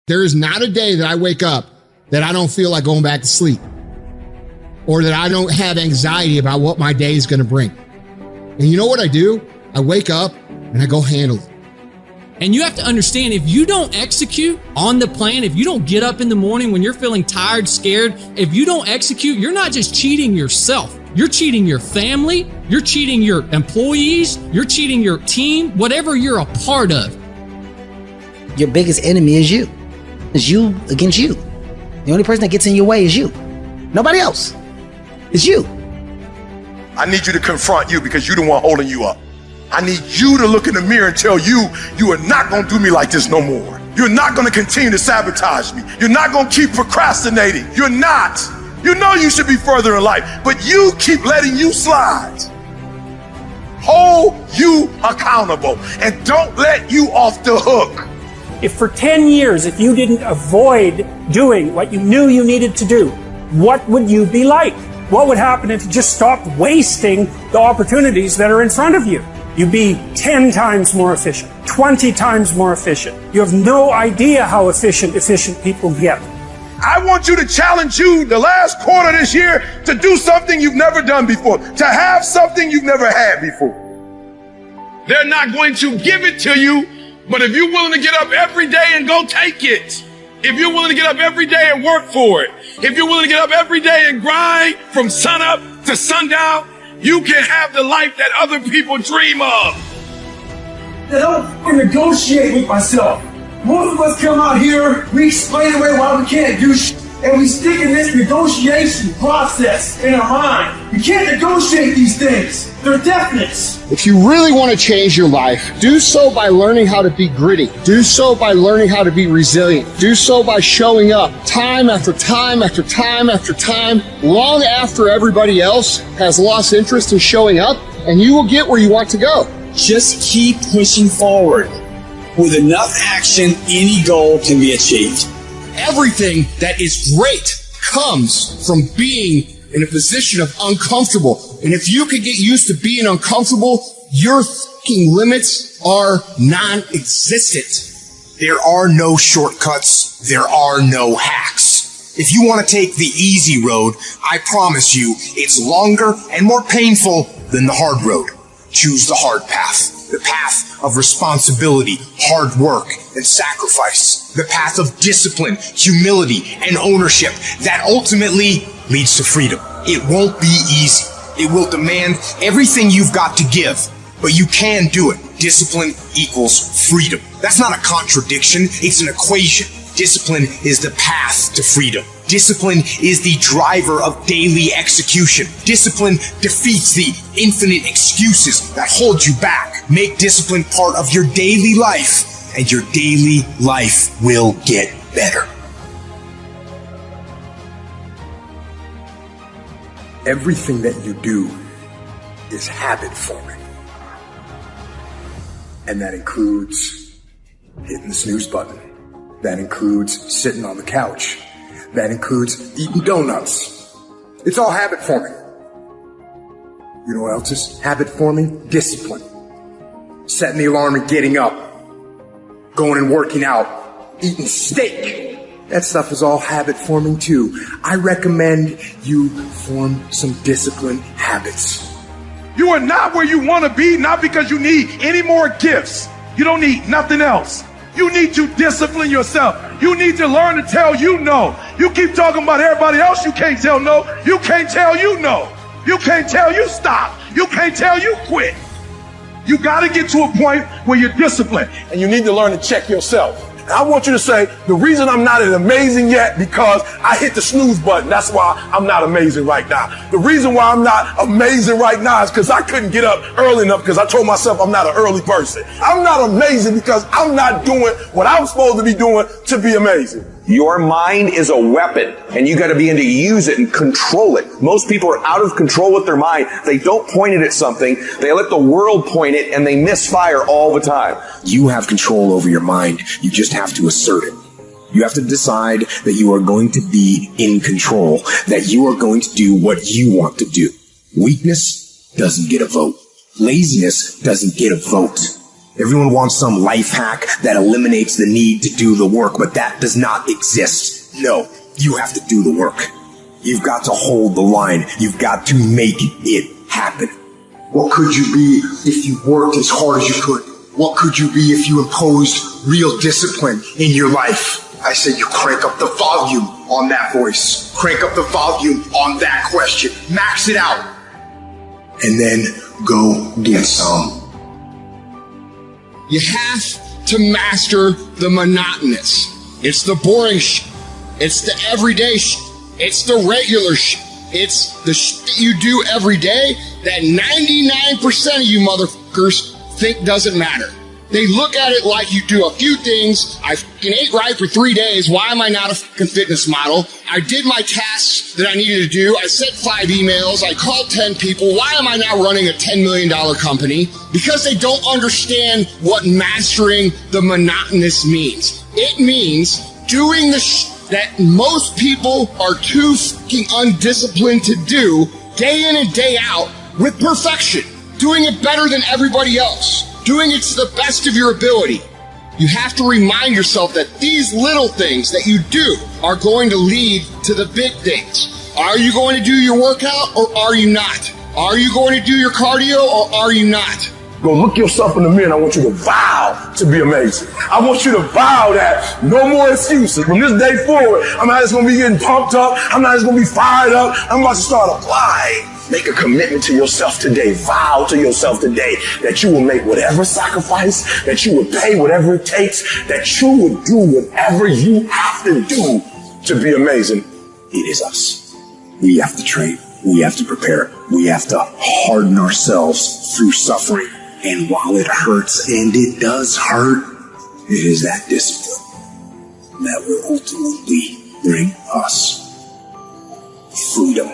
There is not a day that I wake up that I don't feel like going back to sleep, or that I don't have anxiety about what my day is going to bring. And you know what I do? I wake up and I go handle it. And you have to understand, if you don't execute on the plan, if you don't get up in the morning when you're feeling tired, scared, if you don't execute, you're not just cheating yourself. You're cheating your family, you're cheating your employees, you're cheating your team, whatever you're a part of. Your biggest enemy is you. It's you against you. The only person that gets in your way is you. Nobody else. It's you. I need you to confront you because you're the one holding you up. I need you to look in the mirror and tell you, you are not going to do me like this no more. You're not going to continue to sabotage me. You're not going to keep procrastinating. You're not. You know you should be further in life, but you keep letting you slide. Hold you accountable and don't let you off the hook. If for 10 years, if you didn't avoid doing what you knew you needed to do, what would you be like? What would happen if you just stopped wasting the opportunities that are in front of you? You'd be 10 times more efficient, 20 times more efficient. You have no idea how efficient people get. I want you to challenge you the last quarter of this year to do something you've never done before, to have something you've never had before. They're not going to give it to you, but if you're willing to get up every day and go take it, if you're willing to get up every day and work for it, if you're willing to get up every day and grind from sunup to sundown, you can have the life that other people dream of. I don't negotiate with myself. Most of us come out here, we explain away why we can't do shit, and we stick in this negotiation process in our mind. You can't negotiate these things. They're definites. If you really want to change your life, do so by learning how to be gritty. Do so by learning how to be resilient. Do so by showing up time after time after time after time, long after everybody else has lost interest in showing up, and you will get where you want to go. Just keep pushing forward. With enough action, any goal can be achieved. Everything that is great comes from being in a position of uncomfortable. And if you can get used to being uncomfortable, your fucking limits are non-existent. There are no shortcuts. There are no hacks. If you want to take the easy road, I promise you it's longer and more painful than the hard road. Choose the hard path. The path of responsibility, hard work, and sacrifice. The path of discipline, humility, and ownership that ultimately leads to freedom. It won't be easy. It will demand everything you've got to give, but you can do it. Discipline equals freedom. That's not a contradiction, it's an equation. Discipline is the path to freedom. Discipline is the driver of daily execution. Discipline defeats the infinite excuses that hold you back. Make discipline part of your daily life, and your daily life will get better. Everything that you do is habit forming. And that includes hitting the snooze button. That includes sitting on the couch. That includes eating donuts. It's all habit forming. You know what else is habit forming? Discipline. Setting the alarm and getting up. Going and working out. Eating steak. That stuff is all habit forming too. I recommend you form some disciplined habits. You are not where you want to be, not because you need any more gifts. You don't need nothing else. You need to discipline yourself. You need to learn to tell you no. You keep talking about everybody else you can't tell no. You can't tell you no. You can't tell you stop. You can't tell you quit. You got to get to a point where you're disciplined. And you need to learn to check yourself. And I want you to say, the reason I'm not as amazing yet because I hit the snooze button. That's why I'm not amazing right now. The reason why I'm not amazing right now is because I couldn't get up early enough because I told myself I'm not an early person. I'm not amazing because I'm not doing what I'm supposed to be doing to be amazing. Your mind is a weapon, and you got to be able to use it and control it. Most people are out of control with their mind. They don't point it at something. They let the world point it, and they misfire all the time. You have control over your mind. You just have to assert it. You have to decide that you are going to be in control, that you are going to do what you want to do. Weakness doesn't get a vote. Laziness doesn't get a vote. Everyone wants some life hack that eliminates the need to do the work, but that does not exist. No, you have to do the work. You've got to hold the line. You've got to make it happen. What could you be if you worked as hard as you could? What could you be if you imposed real discipline in your life? I said you crank up the volume on that voice. Crank up the volume on that question. Max it out. And then go get some. You have to master the monotonous. It's the boring shit. It's the everyday shit. It's the regular shit. It's the shit that you do every day that 99% of you motherfuckers think doesn't matter. They look at it like you do a few things. I fucking ate right for 3 days. Why am I not a fucking fitness model? I did my tasks that I needed to do. I sent 5 emails. I called 10 people. Why am I now running a $10 million company? Because they don't understand what mastering the monotonous means. It means doing the shit that most people are too fucking undisciplined to do day in and day out with perfection. Doing it better than everybody else. Doing it to the best of your ability. You have to remind yourself that these little things that you do are going to lead to the big things. Are you going to do your workout or are you not? Are you going to do your cardio or are you not? Go look yourself in the mirror and I want you to vow to be amazing. I want you to vow that no more excuses. From this day forward, I'm not just going to be getting pumped up. I'm not just going to be fired up. I'm about to start applying. Make a commitment to yourself today. Vow to yourself today that you will make whatever sacrifice, that you would pay whatever it takes, that you would do whatever you have to do to be amazing. It is us. We have to train. We have to prepare. We have to harden ourselves through suffering. And while it hurts, and it does hurt, it is that discipline that will ultimately bring us freedom.